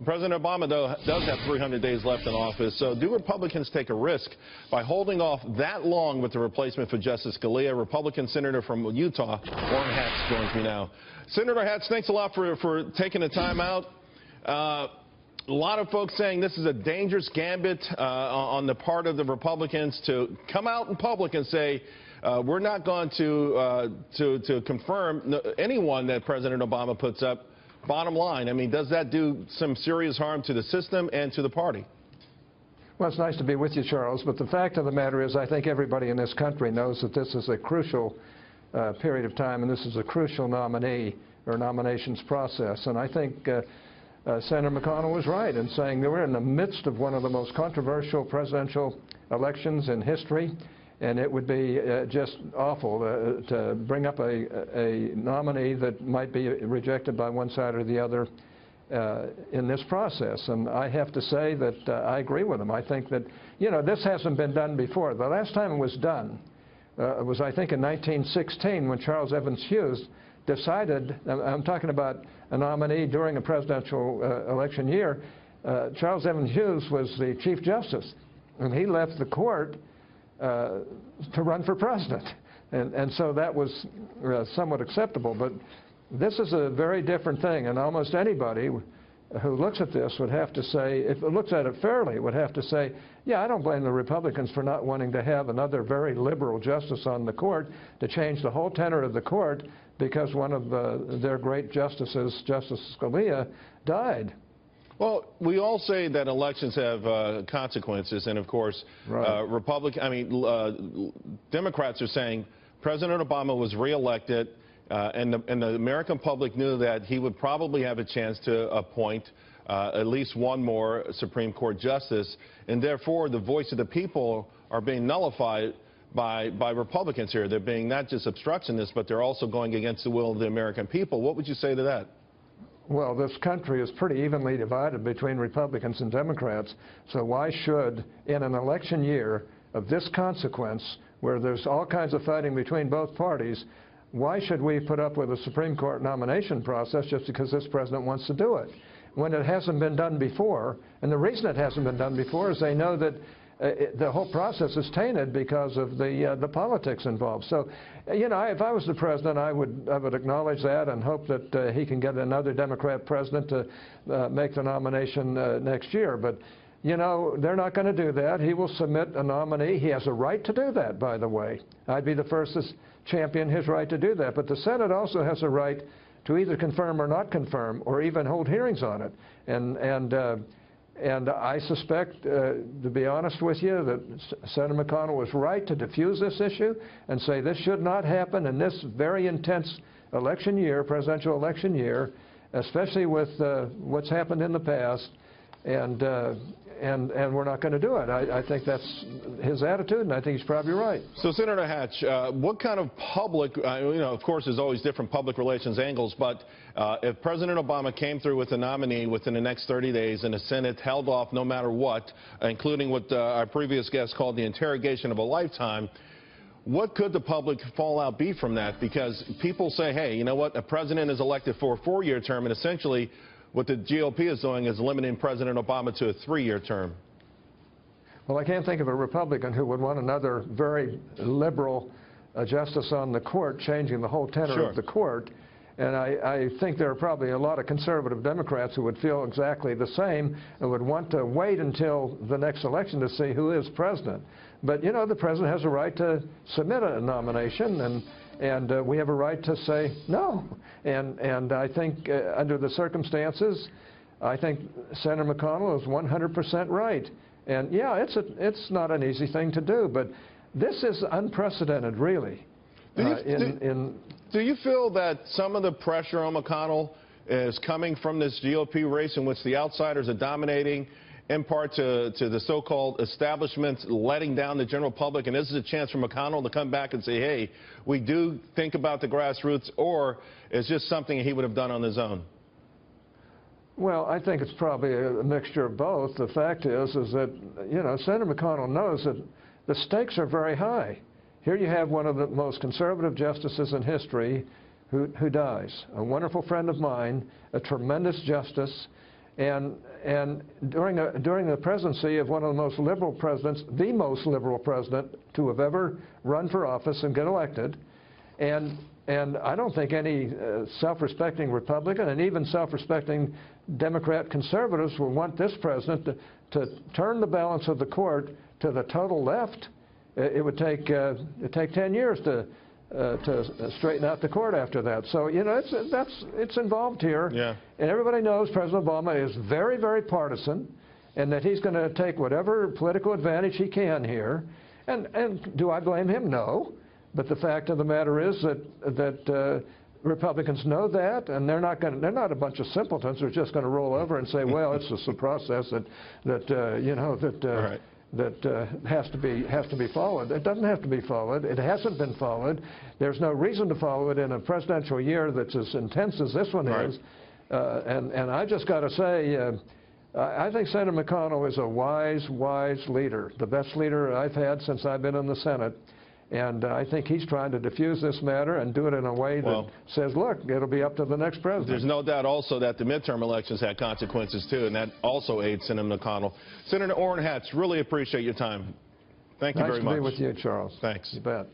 President Obama, though, does have 300 days left in office. So do Republicans take a risk by holding off that long with the replacement for Justice Scalia? Republican Senator from Utah, Orrin Hatch, joins me now. Senator Hatch, thanks a lot for taking the time out. A lot of folks saying this is a dangerous gambit on the part of the Republicans to come out in public and say, we're not going to confirm anyone that President Obama puts up. Bottom line, I mean, does that do some serious harm to the system and to the party? Well, it's nice to be with you, Charles, but the fact of the matter is I think everybody in this country knows that this is a crucial period of time, and this is a crucial nominee or nominations process. And I think Senator McConnell was right in saying that we're in the midst of one of the most controversial presidential elections in history, and it would be just awful to bring up a nominee that might be rejected by one side or the other in this process. And I have to say that I agree with him. I think that, you know, this hasn't been done before. The last time it was done was, I think, in 1916 when Charles Evans Hughes decided, I'm talking about a nominee during a presidential election year. Charles Evans Hughes was the Chief Justice, and he left the court to run for president. And so that was somewhat acceptable. But this is a very different thing, and almost anybody who looks at this would have to say, if it looks at it fairly, would have to say, yeah, I don't blame the Republicans for not wanting to have another very liberal justice on the court to change the whole tenor of the court because one of their great justices, Justice Scalia, died. Well, we all say that elections have consequences, and of course, right. Democrats are saying President Obama was reelected, and the American public knew that he would probably have a chance to appoint at least one more Supreme Court justice, and therefore the voice of the people are being nullified by Republicans here. They're being not just obstructionists, but they're also going against the will of the American people. What would you say to that? Well, this country is pretty evenly divided between Republicans and Democrats, so why should, in an election year of this consequence, where there's all kinds of fighting between both parties, why should we put up with a Supreme Court nomination process just because this president wants to do it, when it hasn't been done before? And the reason it hasn't been done before is they know that the whole process is tainted because of the politics involved. So, you know, if I was the president, I would acknowledge that and hope that he can get another Democrat president to make the nomination next year. But, you know, they're not going to do that. He will submit a nominee. He has a right to do that, by the way. I'd be the first to champion his right to do that. But the Senate also has a right to either confirm or not confirm, or even hold hearings on it. And I suspect, to be honest with you, that Senator McConnell was right to diffuse this issue and say this should not happen in this very intense election year, presidential election year, especially with what's happened in the past, and we're not going to do it. I think that's his attitude, and I think he's probably right. So, Senator Hatch, what kind of public, you know, of course, there's always different public relations angles, but if President Obama came through with a nominee within the next 30 days and the Senate held off no matter what, including what our previous guest called the interrogation of a lifetime, what could the public fallout be from that? Because people say, hey, you know what, a president is elected for a 4-year term, and essentially what the GOP is doing is limiting President Obama to a 3-year term. Well, I can't think of a Republican who would want another very liberal justice on the court changing the whole tenor of the court. And I think there are probably a lot of conservative Democrats who would feel exactly the same and would want to wait until the next election to see who is president. But, you know, the president has a right to submit a nomination, and we have a right to say no. And I think under the circumstances, I think Senator McConnell is 100% right. And, yeah, it's not an easy thing to do, but this is unprecedented, really. Do you feel that some of the pressure on McConnell is coming from this GOP race in which the outsiders are dominating, in part to the so-called establishment letting down the general public, and this is a chance for McConnell to come back and say, hey, we do think about the grassroots, or is just something he would have done on his own? Well, I think it's probably a mixture of both. The fact is that, you know, Senator McConnell knows that the stakes are very high. Here you have one of the most conservative justices in history who dies, a wonderful friend of mine, a tremendous justice, And during the presidency of one of the most liberal presidents, the most liberal president to have ever run for office and get elected, and I don't think any self-respecting Republican and even self-respecting Democrat conservatives will want this president to turn the balance of the court to the total left. It would take 10 years to straighten out the court after that. So, you know, it's involved here. Yeah. And everybody knows President Obama is very, very partisan, and that he's going to take whatever political advantage he can here. And do I blame him? No. But the fact of the matter is that Republicans know that, and they're not a bunch of simpletons who are just going to roll over and say, well, it's just a process that has to be followed. It doesn't have to be followed. It hasn't been followed. There's no reason to follow it in a presidential year that's as intense as this one is. And I just got to say, I think Senator McConnell is a wise leader, the best leader I've had since I've been in the Senate. And I think he's trying to diffuse this matter and do it in a way that says, look, it'll be up to the next president. There's no doubt also that the midterm elections had consequences, too, and that also aids Senator McConnell. Senator Orrin Hatch, really appreciate your time. Thank you very much. Nice to be with you, Charles. Thanks. You bet.